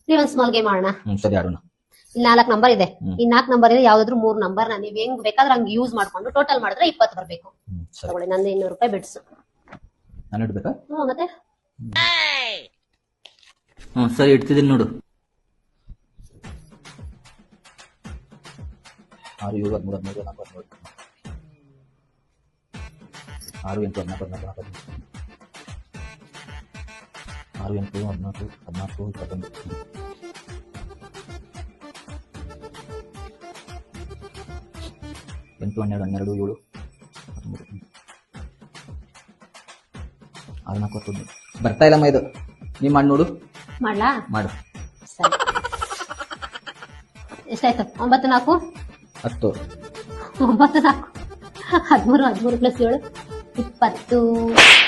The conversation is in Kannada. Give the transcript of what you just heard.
ನೀವ್ ಒಂದ್ ಸ್ಮಾಲ್ ಗೇಮ್ ಆಡೋಣ. ಸರಿ ಆಡೋಣ. ಇಲ್ಲಿ 4 ನಂಬರ್ ಇದೆ. ಈ 4 ನಂಬರ್ ಇದೆ, ಯಾವ್ದಾದ್ರು 3 ನಂಬರ್ ನೀವ್ ಹೆಂಗ್ ಬೇಕಾದ್ರೆ ಹಂಗ್ ಯೂಸ್ ಮಾಡ್ಕೊಂಡು ಟೋಟಲ್ ಮಾಡಿದ್ರೆ 20 ಬರ್ಬೇಕು. ತಗೊಳ್ಳಿ, ನಂದು 200 ರೂಪಾಯಿ ಬಿಡ್ಸು. ನಾನು ಇಡ್ಬೇಕಾ? ಮತ್ತೆ ಸರಿ ಇಡ್ತಿದ್ದೀನಿ ನೋಡು. 6 7 13 14 6 8 14 6 8 14 14 21 8 12 12 7 14 ಬರ್ತಾ ಇಲ್ಲಮ್ಮ ಇದು. ನೀ ಮಾಡಿ ನೋಡು. ಮಾಡ್ಲಾ? ಮಾಡು. ಎಷ್ಟಾಯ್ತು? 9 4 10 9 4 13 13 + 7 20